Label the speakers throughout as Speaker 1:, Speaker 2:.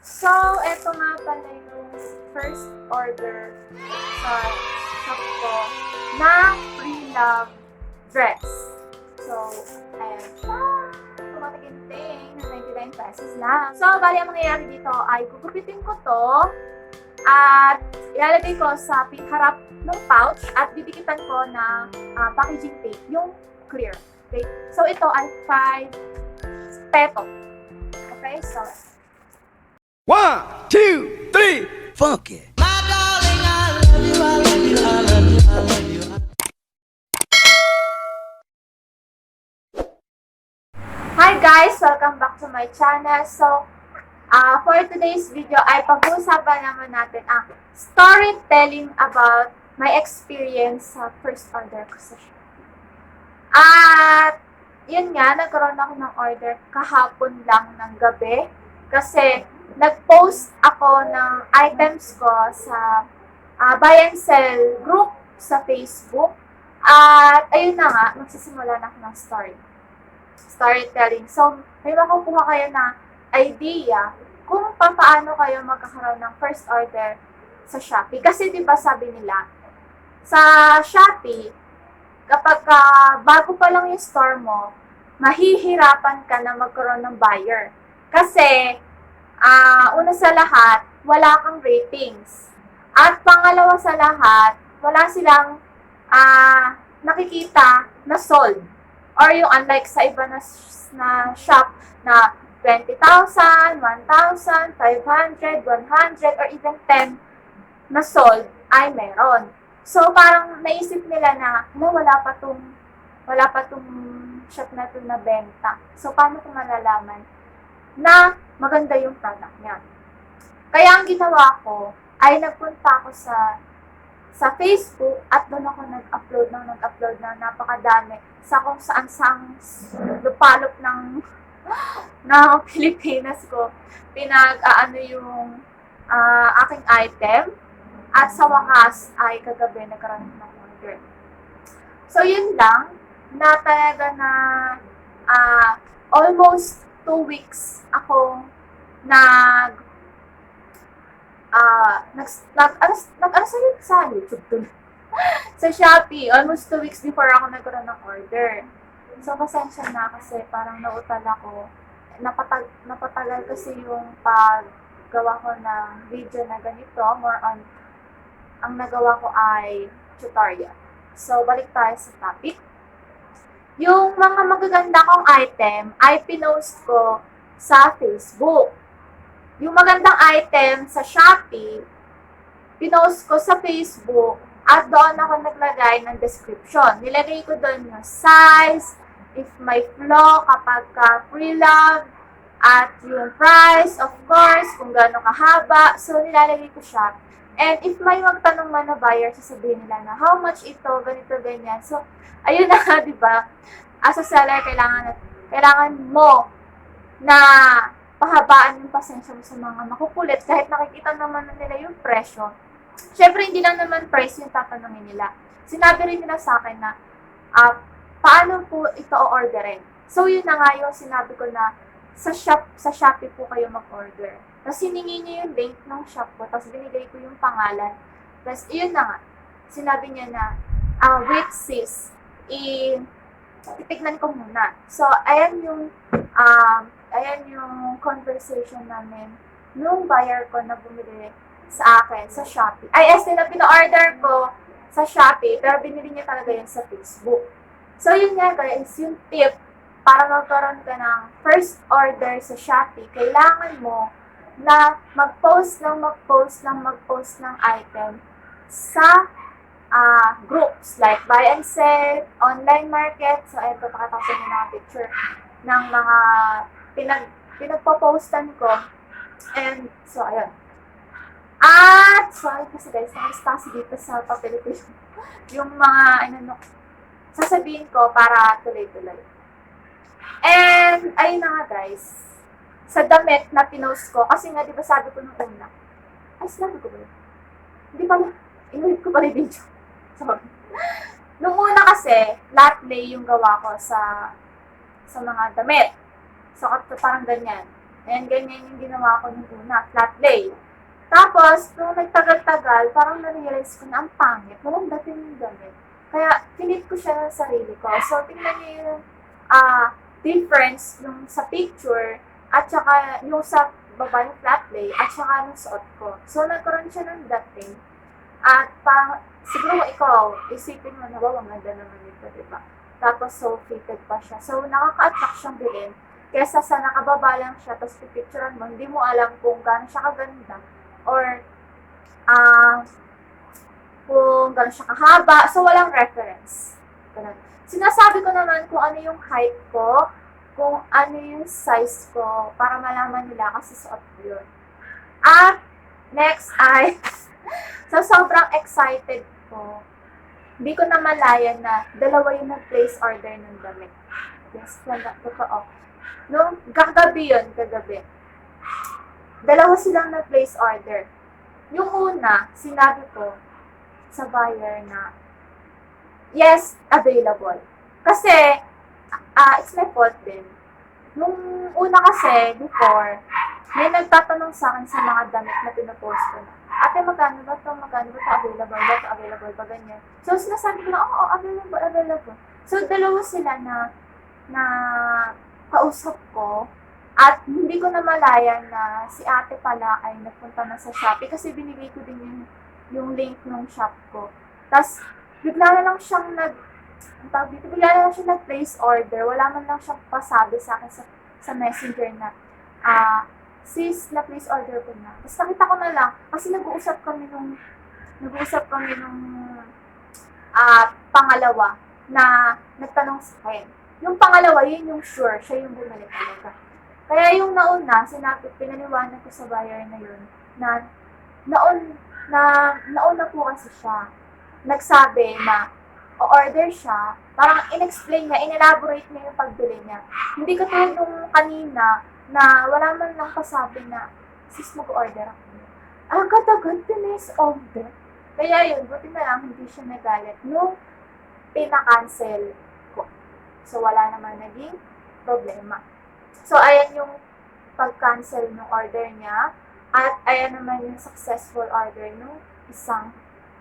Speaker 1: So, eto nga pala yung first order sa shop ko na pre-love dress. So, ayan siya. Tumataginting na 99 pesos lang. So, bali ang mangyayari dito ay gugupitin ko to at ilalagay ko sa harap ng pouch at didikitan ko ng packaging tape, yung clear. Okay? So, ito ay 5 peso. Okay? So,
Speaker 2: 1, 2, 3, funky.
Speaker 3: My darling, I love you, I love you, I love you, I love you.
Speaker 1: hi guys! Welcome back to my channel. So, for today's video ay pag-uusapan naman natin ang storytelling about my experience sa first order ko sa Shopee. At, yun nga, nagkaroon ako ng order kahapon lang ng gabi kasi nag-post ako ng items ko sa buy and sell group sa Facebook. At ayun na nga, magsisimula na ako ng storytelling. So, may makukuha kayo na idea kung paano kayo magkakaroon ng first order sa Shopee. Kasi di ba sabi nila, sa Shopee, kapag bago pa lang yung store mo, mahihirapan ka na magkaroon ng buyer. Kasi, una sa lahat, wala kang ratings. At pangalawa sa lahat, wala silang nakikita na sold. Or yung unlike sa iba na shop na 20,000, 1,000, 500, 100, or even 10 na sold ay meron. So, parang naisip nila na wala pa tong shop na to na benta. So, paano ko malalaman na maganda yung product niya? Kaya ang ginawa ko ay nagpunta ako sa Facebook at doon ako nag-upload ng napakadami sa kung saan lupalop ng Pilipinas ko. Pinag-aano yung aking item at sa wakas ay kagabi nagkaroon ng order. So yun lang, na talaga na almost 2 weeks akong sa YouTube to. Sa Shopee, almost 2 weeks before ako nagkaroon ng order. So, pasensya na kasi parang nautal ako. Napatagal kasi yung paggawa ko ng video na ganito. More on, ang nagawa ko ay tutorial. So, balik tayo sa topic. Yung mga magaganda kong item ay pinost ko sa Facebook. Yung magandang item sa Shopee, pinost ko sa Facebook at doon ako naglagay ng description. Nilagay ko doon yung size, if may flaw kapag pre-love, at yung price, of course, kung gaano kahaba. So, nilalagay ko siya. And if may magtanong man na buyer, sasabihin nila na, how much ito, ganito, ganyan. So, ayun na nga, di ba? As a seller, kailangan mo na pahabaan yung pasensya mo sa mga makukulit kahit nakikita naman na nila yung presyo. Syempre, hindi lang naman price yung tatanungin nila. Sinabi rin nila sa akin na paano po ito o-orderin. So, yun na nga yung sinabi ko na sa Shopee po kayo mag-order. Tapos, hiningi niya yung link ng shop ko. Tapos, binigay ko yung pangalan. Tapos, yun na nga. Sinabi niya na, wait sis, titignan ko muna. So, ayan yung conversation namin nung buyer ko na bumili sa akin sa Shopee. Na pina-order ko sa Shopee, pero binili niya talaga yun sa Facebook. So, yun nga guys, yung tip para magkaroon ka ng first order sa Shopee, kailangan mo na mag-post ng item sa groups like buy and sell, online market. So, ito, pakatasin niyo na picture ng mga pinagpo-postan ko. And, so, ayun. At, sorry kasi guys, nakastasi dito sa papel ko yung mga, sasabihin ko para tuloy-tuloy. And, ayun na nga guys, sa damit na pinost ko, kasi nga, di ba sabi ko nung una, sinabi ko ba yun? Hindi pala, inulit ko pala yung video. Sorry. Nung una kasi, lahat lay yung gawa ko sa mga damit. So, parang ganyan. And ganyan yung ginawa ko nung una, flat lay. Tapos, nung nagtagal-tagal, parang na-realize ko na ang pangit. Walang dating yung damit. Kaya, pinit ko siya ng sarili ko. So, tingnan niyo yung difference yung sa picture at saka yung sa baba yung flat lay at saka yung suot ko. So, nagkaroon siya ng dating. At parang, siguro ikaw, isipin mo na, wow, ang ganda naman ito, diba? Tapos, so fitted pa siya. So, nakaka-attract siyang bilhin. Kesa sa nakababa lang siya, tapos pipicturean mo, hindi mo alam kung gaano siya kaganda or kung gano'n siya kahaba. So, walang reference. Ganun. Sinasabi ko naman kung ano yung height ko, kung ano yung size ko, para malaman nila kasi suot ko yun. At, next ay, so sobrang excited ko. Hindi ko na malayan na dalawa yung nag-place order ng damit. Yes, totoo. Nung kagabi yun, dalawa silang nag-place order. Yung una, sinabi ko sa buyer na, yes, available. Kasi, it's my fault din. Nung una kasi, before, may nagtatanong sa akin sa mga damit na pinopost ko na, ate, magkano ba ito? Magkano ba ito? Available ba ito? Available ba? Ganyan. So, sinasabi ko na, oo, available. So, dalawa sila na kausap ko at hindi ko na malayan na si ate pala ay nagpunta na sa Shopee kasi binigay ko din yung link ng shop ko. Tapos, bigla na lang siyang nag-place order. Wala man lang siyang pasabi sa akin sa messenger na, sis, na-place order ko na. Tapos nakita ko na lang, kasi nag-uusap kami nung pangalawa na nagtanong sa akin. Yung pangalawa, yun yung sure, siya yung bumalik talaga. Kaya yung nauna, pinaniwanan ko sa buyer na yun, na nauna po kasi siya. Nagsabi na, o-order siya, parang in-explain niya, in-elaborate niya yung pagbili niya. Hindi ko tulad nung kanina, na wala man lang pasabi na, sis, mag-order ako. Agad-agad, tinis order. Kaya yun, buti na lang, hindi siya nagalit nung pinakancel ko. So, wala naman naging problema. So, ayan yung pag-cancel ng order niya. At ayan naman yung successful order ng isang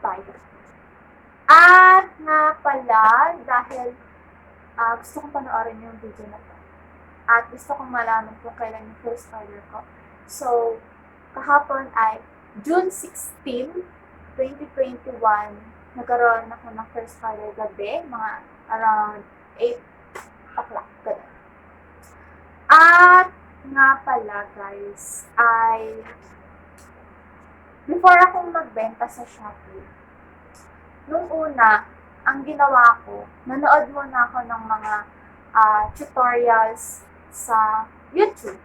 Speaker 1: buyer. At nga pala, dahil gusto kong panoorin yung video na to. At gusto kong malaman kung kailan yung first order ko. So, kahapon ay June 16, 2021, nagkaroon ako ng first order gabi, mga around 8 o'clock. Ganun. At nga pala guys, ay before akong magbenta sa Shopee, nung una, ang ginawa ko, nanood muna ako ng mga tutorials sa YouTube.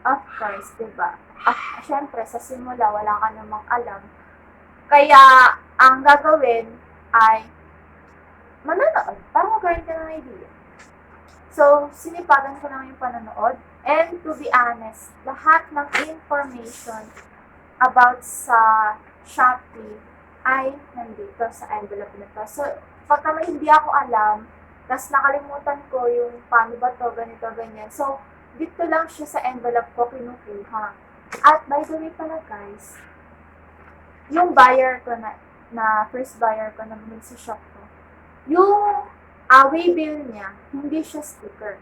Speaker 1: Of course, diba? Siyempre, sa simula, wala ka namang alam. Kaya, ang gagawin ay manonood para magkaroon ka ng idea. So, sinipagan ko naman yung panonood. And to be honest, lahat ng information about sa Shopee ay nandito sa envelope na to. So, pag naman hindi ako alam, tapos nakalimutan ko yung paano ba to, ganito, ganyan. So, dito lang siya sa envelope ko kinukuha. At by the way pala guys, yung buyer ko na first buyer ko na bumili sa shop ko, yung waybill niya, hindi siya sticker.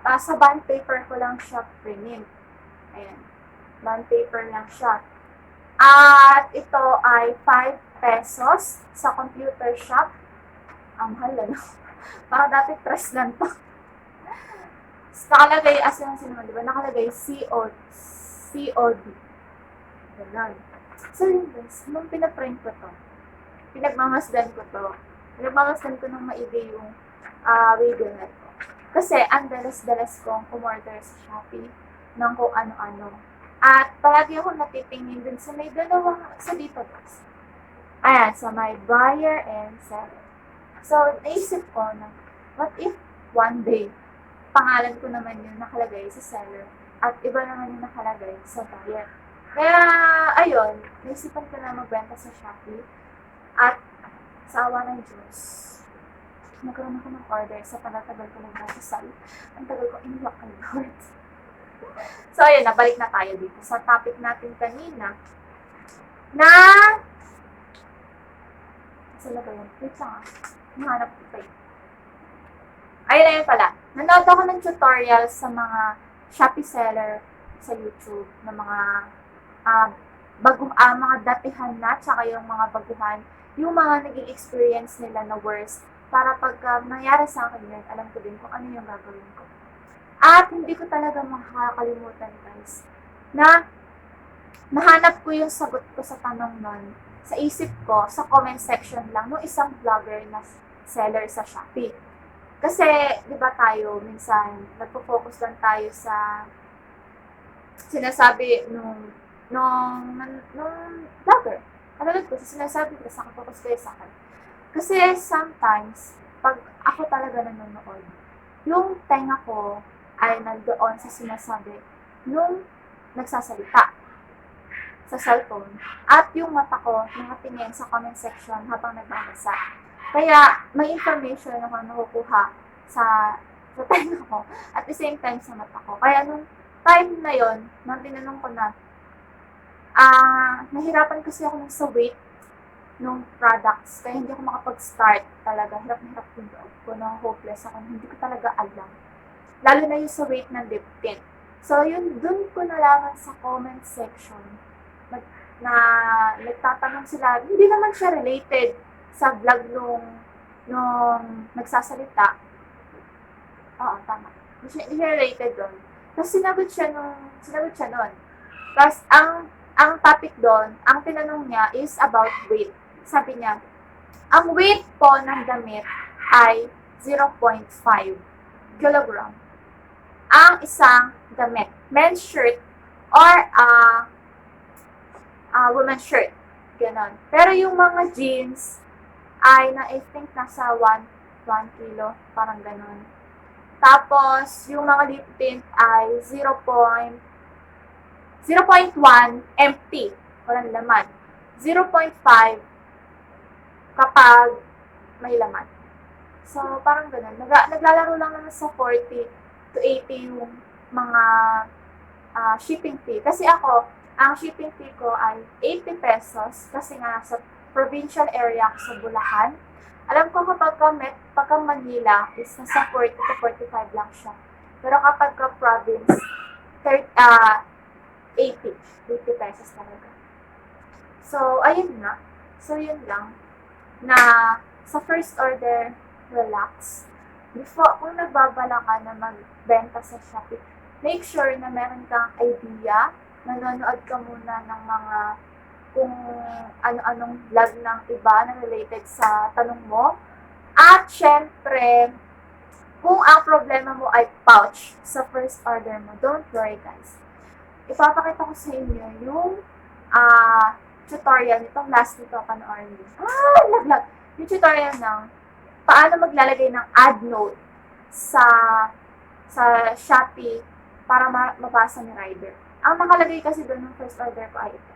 Speaker 1: Sa bond paper ko lang siya print. Ayan. Bond paper lang siya. At ito ay 5 pesos sa computer shop. Ang mahal na. Para dati press lang to. Nakalagay, as yung sinunod, diba? Nakalagay COD. Ganun. So yun guys, nung pinaprint ko to, pinagmamasdan ko ng maigi yung waybill na to. Kasi ang dalas-dalas kong umorder sa Shopee ng kung ano-ano. At palagi ako natitingin dun sa may dalawang, sa dito guys. Ayan, sa may buyer and seller. So, naisip ko na, what if one day, pangalan ko naman yung nakalagay sa seller at iba naman yung nakalagay sa buyer. Kaya, ayun, naisipan ko na magbenta sa Shopee at sa awa ng Diyos, nagkaroon ako ng order sa panatagal ko ng dasal. Ang tagal ko iniwak kay Lord. So, ayun, nabalik na tayo dito sa topic natin kanina na saan na ba yun? Wait lang ah. Nahanap ko pa yun. Ayun na yun pala. Nanood ako ng tutorial sa mga Shopee seller sa YouTube na mga mga datihan na, tsaka yung mga baguhan, yung mga naging experience nila na worst, para pag nangyari sa akin yun, alam ko din kung ano yung gagawin ko. At hindi ko talaga makakalimutan, guys, na nahanap ko yung sagot ko sa tanong nun, sa isip ko, sa comment section lang, ng isang vlogger na seller sa Shopee. Kasi, di ba tayo, minsan, nagpo-focus lang tayo sa sinasabi nung vlogger. Katulad ko, sa sinasabi ko, sa focus kayo sa akin. Kasi sometimes, pag ako talaga nanonood, yung tenga ko ay nandoon sa sinasabi nung nagsasalita sa cellphone, at yung mata ko nakatingin sa comment section habang nagbabasa. Kaya may information ako nakukuha sa tenga ko at the same time sa mata ko. Kaya nung time na yon, nang tinanong ko na, nahirapan kasi ako sa weight nung products, kaya hindi ako makapag-start talaga. Hirap na hirap yung loob ko, na hopeless ako, hindi ko talaga alam. Lalo na yung sa weight ng lip tint. So, yun, dun ko nalaman sa comment section na nagtatanong sila, hindi naman siya related sa vlog nung nagsasalita. Oo, tama. Hindi siya related doon. Tapos sinagot siya nun. Tapos, ang topic doon, ang tinanong niya is about weight. Sabi niya, ang weight po ng damit ay 0.5 kilogram. Ang isang damit, men's shirt or women's shirt. Ganon. Pero yung mga jeans ay I think nasa 1 kilo, parang ganon. Tapos, yung mga lip tint ay 0.1 empty, walang laman. 0.5 kapag may laman. So, parang ganun. Naglalaro lang naman sa 40 to 80 yung mga shipping fee. Kasi ako, ang shipping fee ko ay 80 pesos kasi nga sa provincial area ako sa Bulacan. Alam ko pagka Manila is nasa 40 to 45 lang siya. Pero kapag province, 80 pesos talaga. So, ayun na. So, yun lang. Na sa first order, relax. Before, kung nagbabala ka na magbenta sa Shopee, make sure na meron kang idea, nanonood ka muna ng mga kung ano-anong vlog ng iba na related sa tanong mo. At syempre, kung ang problema mo ay pouch sa first order mo, don't worry guys. Ipapakita ko sa inyo yung tutorial nitong last nito panoorin niyo. Naglag. Yung tutorial ng paano maglalagay ng ad note sa Shopee para mabasa ni rider. Ang nakalagay kasi doon ng first order ko ay ito.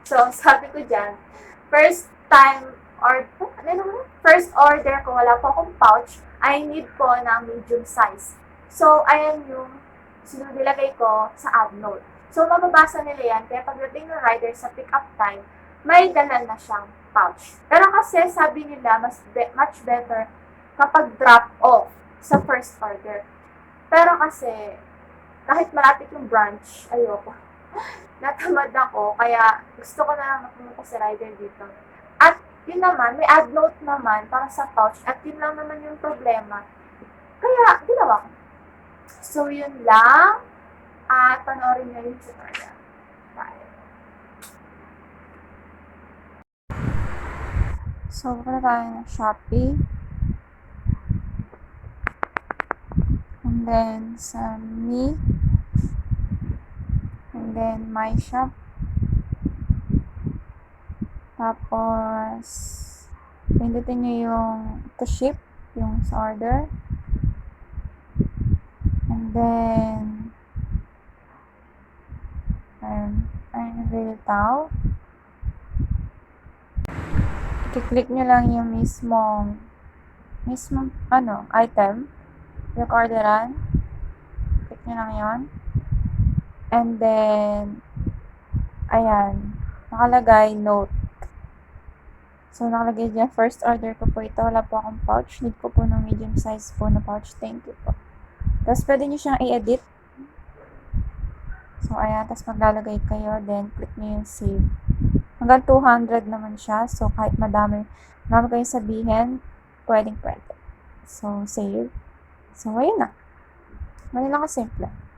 Speaker 1: So, sabi ko dyan, first order ko, wala po akong pouch, I need po ng medium size. So, ayan yung sinulagay ko sa ad note. So, mababasa nila yan, kaya pagdating ng rider sa pick-up time, may dala na siyang pouch. Pero kasi sabi nila, much better kapag drop off sa first order. Pero kasi, kahit malapit yung branch, ayoko. Natamad ako, kaya gusto ko na lang pumunta sa rider dito. At yun naman, may ad note naman para sa pouch, at yun lang naman yung problema. Kaya, ginawa ko. So, yun lang. At panoorin nyo yung tutorial. Bye. So, punta tayo ng Shopee. And then, sa Me. And then, My Shop. Tapos, pindutin nyo yung to ship, yung sa order. And then, earn available. I-click nyo lang yung mismong item, yung orderan. Click nyo lang yon. And then, ayan, nakalagay note. So, nakalagay dyan, first order ko po ito. Wala po akong pouch. Need ko po ng medium size po na pouch. Thank you po. Tapos, pwede nyo siyang i-edit. So, ayan. Tapos, maglalagay kayo. Then, click nyo yung save. Hanggang 200 naman siya. So, kahit marami kayong sabihin, pwede. So, save. So, ayun na. Ganun lang kasimple.